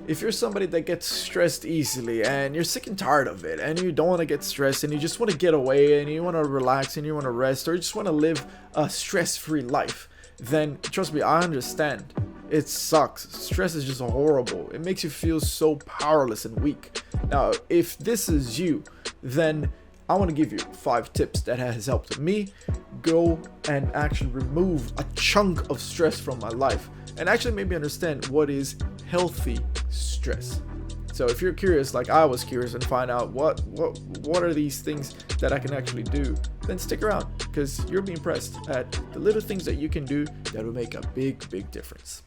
If you're somebody that gets stressed easily and you're sick and tired of it and you don't want to get stressed and you just want to get away and you want to relax and you want to rest or you just want to live a stress-free life, then trust me, I understand. It sucks. Stress is just horrible. It makes you feel so powerless and weak. Now, if this is you, then I want to give you 5 tips that has helped me go and actually remove a chunk of stress from my life and actually maybe understand what is healthy stress. So if you're curious, like I was curious, and find out what are these things that I can actually do, then stick around because you'll be impressed at the little things that you can do that will make a big difference.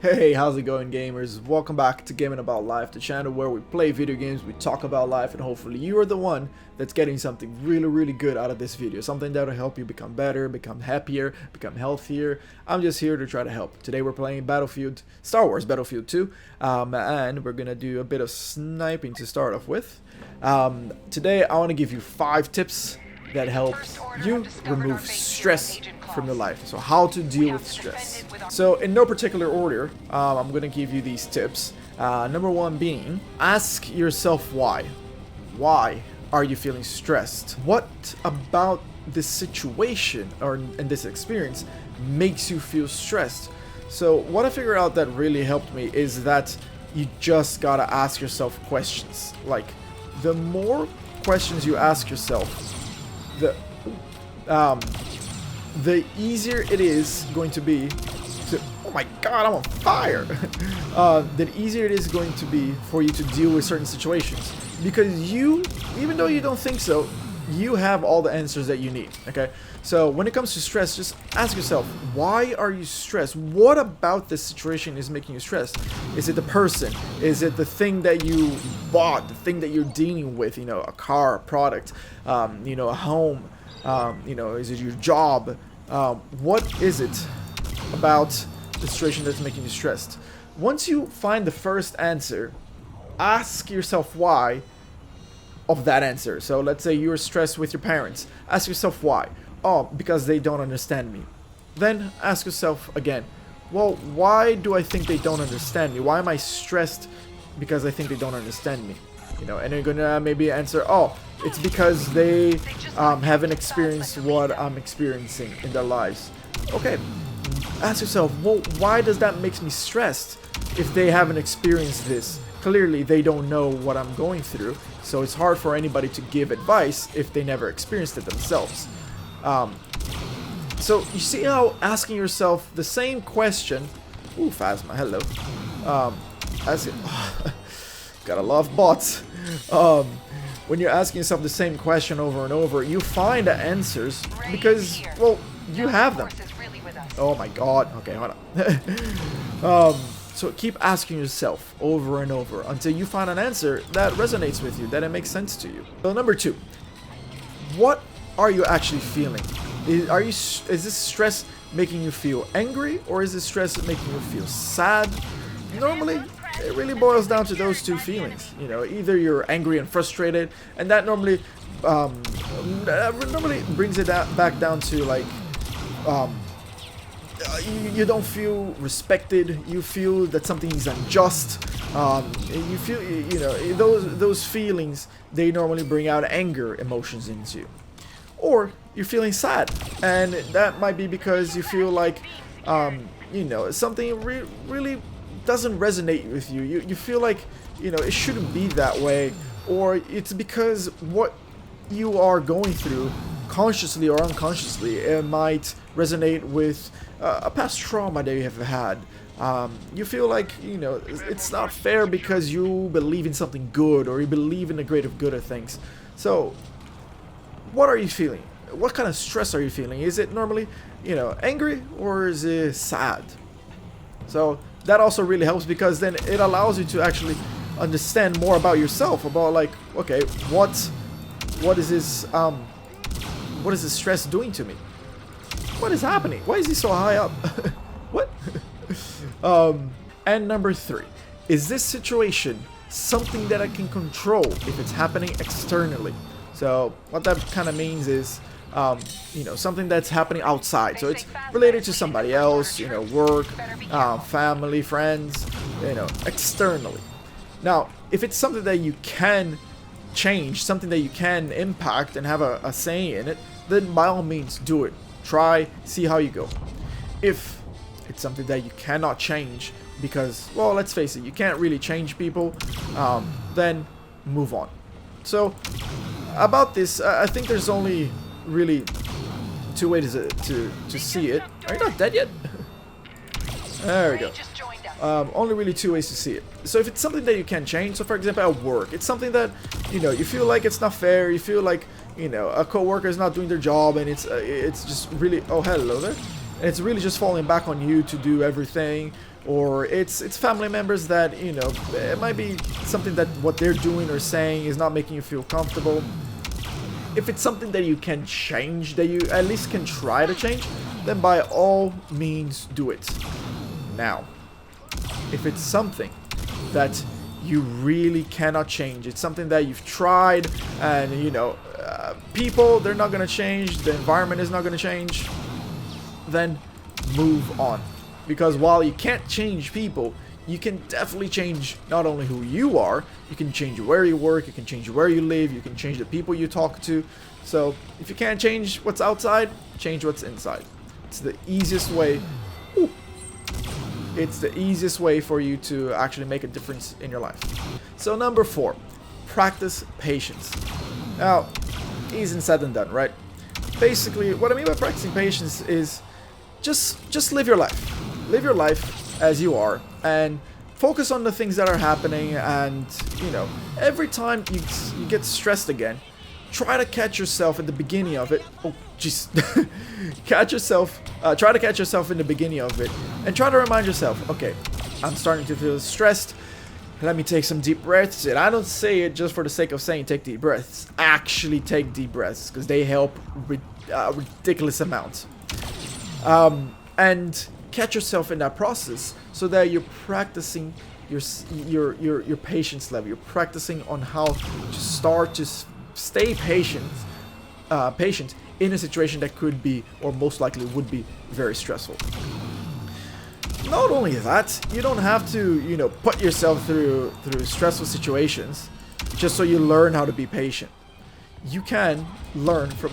Hey, how's it going, gamers? Welcome back to Gaming About Life, the channel where we play video games, we talk about life, and hopefully you are the one that's getting something really good out of this video. Something that will help you become better, become happier, become healthier. I'm just here to try to help. Today we're playing Star Wars Battlefield 2, and we're gonna do a bit of sniping to start off with. Today I want to give you 5 tips that help you remove stress from your life. So how to deal with stress. So in no particular order, I'm going to give you these tips. Number 1 being, ask yourself why. Why are you feeling stressed? What about this situation or in this experience makes you feel stressed? So what I figured out that really helped me is that you just gotta ask yourself questions. Like, the more questions you ask yourself, the easier it is going to be to, oh my god, I'm on fire. The easier it is going to be for you to deal with certain situations, because you, even though you don't think so, you have all the answers that you need. Okay, so when it comes to stress, just ask yourself, why are you stressed? What about this situation is making you stressed? Is it the person? Is it the thing that you bought, the thing that you're dealing with, you know, a car, a product, you know, a home, you know, is it your job? What is it about the situation that's making you stressed? Once you find the first answer, ask yourself why of that answer. So let's say you're stressed with your parents. Ask yourself why. Oh, because they don't understand me. Then ask yourself again, well, why do I think they don't understand me? Why am I stressed because I think they don't understand me? You know, and you're gonna maybe answer, oh, it's because they haven't experienced what I'm experiencing in their lives. Okay, ask yourself, well, why does that make me stressed if they haven't experienced this? Clearly, they don't know what I'm going through, so it's hard for anybody to give advice if they never experienced it themselves. So you see how asking yourself the same question, ooh, Phasma, hello. Gotta love bots. When you're asking yourself the same question over and over, you find the answers because, well, you have them. Oh my god. Okay, hold on. So keep asking yourself over and over until you find an answer that resonates with you, that it makes sense to you. So number 2, what are you actually feeling? Is this stress making you feel angry, or is this stress making you feel sad? Normally, it really boils down to those 2 feelings. You know, either you're angry and frustrated, and that normally brings it back down to like you don't feel respected. You feel that something is unjust. You feel, you know, those feelings, they normally bring out anger emotions into you. Or you're feeling sad, and that might be because you feel like you know, something really doesn't resonate with you. You feel like, you know, it shouldn't be that way, or it's because what you are going through, consciously or unconsciously, it might resonate with a past trauma that you have had. You feel like, you know, it's not fair because you believe in something good, or you believe in the greater good of things. So what are you feeling? What kind of stress are you feeling? Is it normally, you know, angry, or is it sad? So that also really helps, because then it allows you to actually understand more about yourself, about like, okay, what is this What is the stress doing to me? What is happening? Why is he so high up? What? And number 3, is this situation something that I can control if it's happening externally? So what that kind of means is, you know, something that's happening outside. So it's related to somebody else, you know, work, family, friends, you know, externally. Now, if it's something that you can change, something that you can impact and have a say in it, then by all means do it. Try, see how you go. If it's something that you cannot change because, well, let's face it, you can't really change people, then move on. So about this, I think there's only really 2 ways to see it. Are you not dead yet? There we go. Only really 2 ways to see it. So if it's something that you can change, so for example at work, it's something that, you know, you feel like it's not fair, you feel like, you know, a coworker is not doing their job, and it's just really, oh, hello there, and it's really just falling back on you to do everything, or it's family members that, you know, it might be something that what they're doing or saying is not making you feel comfortable. If it's something that you can change, that you at least can try to change, then by all means do it. Now, if it's something that you really cannot change, it's something that you've tried, and, you know, people, they're not going to change, the environment is not going to change, then move on. Because while you can't change people, you can definitely change not only who you are, you can change where you work, you can change where you live, you can change the people you talk to. So if you can't change what's outside, change what's inside. It's the easiest way. It's the easiest way for you to actually make a difference in your life. So number 4, practice patience. Now, easier said than done, right? Basically, what I mean by practicing patience is just live your life. Live your life as you are, and focus on the things that are happening. And, you know, every time you get stressed again, try to catch yourself at the beginning of it. Oh, jeez. Try to catch yourself in the beginning of it, and try to remind yourself, okay, I'm starting to feel stressed. Let me take some deep breaths. And I don't say it just for the sake of saying take deep breaths. Actually take deep breaths, because they help ridiculous amounts. And catch yourself in that process, so that you're practicing your patience level. You're practicing on how to start to stay patient in a situation that could be, or most likely would be, very stressful. Not only that, you don't have to, you know, put yourself through stressful situations just so you learn how to be patient. You can learn from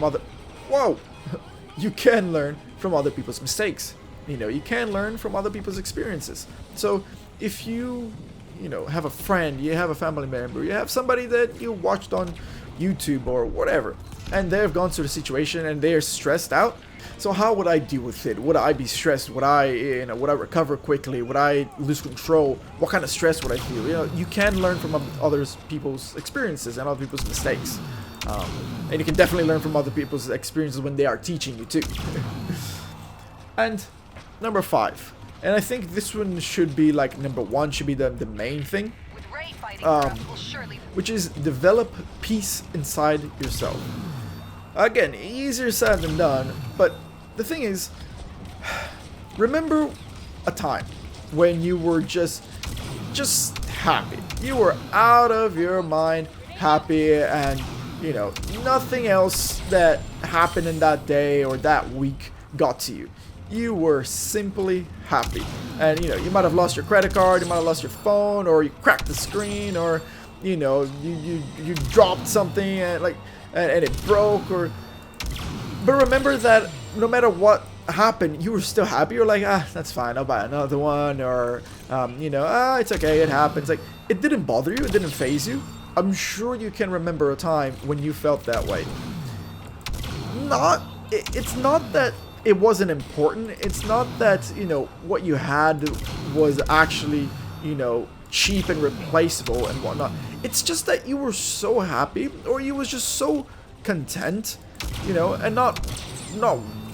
you can learn from other people's mistakes. You know, you can learn from other people's experiences. So if you know, have a friend, you have a family member, you have somebody that you watched on YouTube or whatever, and they've gone through the situation and they're stressed out. So how would I deal with it? Would I be stressed? Would I recover quickly? Would I lose control? What kind of stress would I feel? You know, you can learn from other people's experiences and other people's mistakes. And you can definitely learn from other people's experiences when they are teaching you too. And number 5, and I think this one should be like number 1, should be the main thing, which is develop peace inside yourself. Again, easier said than done, but the thing is, remember a time when you were just happy. You were out of your mind happy, and, you know, nothing else that happened in that day or that week got to you. You were simply happy. And, you know, you might have lost your credit card, you might have lost your phone, or you cracked the screen, or, you know, you dropped something and it broke, but remember that no matter what happened, you were still happy. You're like, that's fine, I'll buy another one, or you know, it's okay, it happens. Like, it didn't bother you, it didn't faze you. I'm sure you can remember a time when you felt that way. It's not that it wasn't important. It's not that, you know, what you had was actually, you know, cheap and replaceable and whatnot. It's just that you were so happy, or you was just so content, you know, and not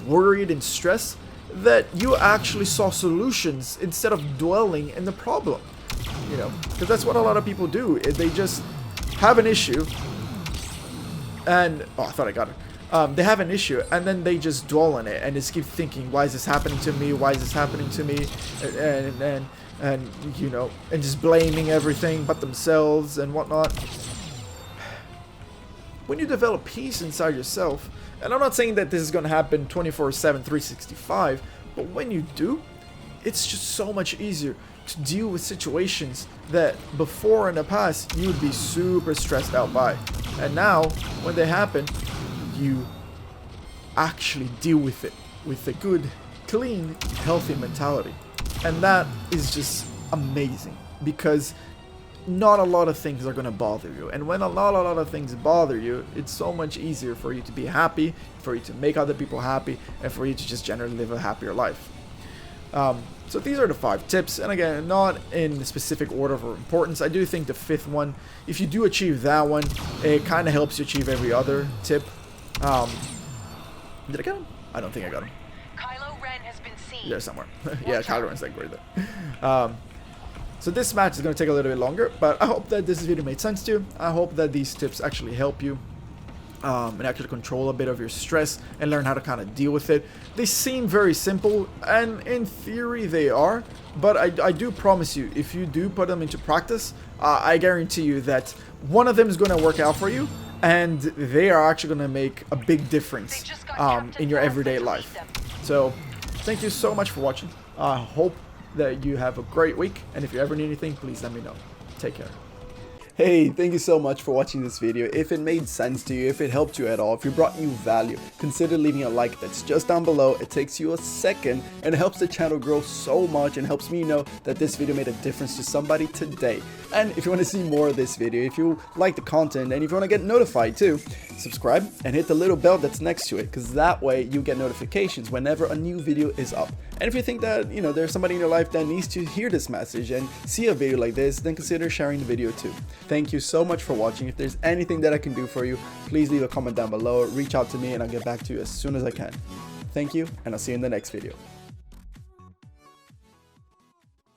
worried and stressed, that you actually saw solutions instead of dwelling in the problem. You know, because that's what a lot of people do. They just have an issue, and I thought I got it. they have an issue, and then they just dwell on it and just keep thinking, why is this happening to me? Why is this happening to me? And you know, and just blaming everything but themselves and whatnot. When you develop peace inside yourself, and I'm not saying that this is going to happen 24/7, 365, but when you do, it's just so much easier to deal with situations that before in the past you would be super stressed out by. And now, when they happen, you actually deal with it with a good, clean, healthy mentality. And that is just amazing, because not a lot of things are going to bother you. And when not a lot of things bother you, it's so much easier for you to be happy, for you to make other people happy, and for you to just generally live a happier life. So these are the 5 tips, and again, not in specific order of importance. I do think the 5th one, if you do achieve that one, it kind of helps you achieve every other tip. Did I get him? I don't think I got him. Kylo Ren has been seen. There somewhere. Yeah, Kylo Ren's like right there. So this match is going to take a little bit longer, but I hope that this video made sense to you. I hope that these tips actually help you and actually control a bit of your stress and learn how to kind of deal with it. They seem very simple, and in theory they are, but I do promise you, if you do put them into practice, I guarantee you that one of them is going to work out for you, and they are actually going to make a big difference in your everyday life. So thank you so much for watching. I hope that you have a great week, and if you ever need anything, please let me know. Take care. Hey, thank you so much for watching this video. If it made sense to you, if it helped you at all, if it brought you value, consider leaving a like. That's just down below. It takes you a second and it helps the channel grow so much and helps me know that this video made a difference to somebody today. And if you want to see more of this video, if you like the content, and if you want to get notified too, subscribe and hit the little bell that's next to it, because that way you get notifications whenever a new video is up. And if you think that, you know, there's somebody in your life that needs to hear this message and see a video like this, then consider sharing the video too. Thank you so much for watching. If there's anything that I can do for you, please leave a comment down below, reach out to me, and I'll get back to you as soon as I can. Thank you, and I'll see you in the next video.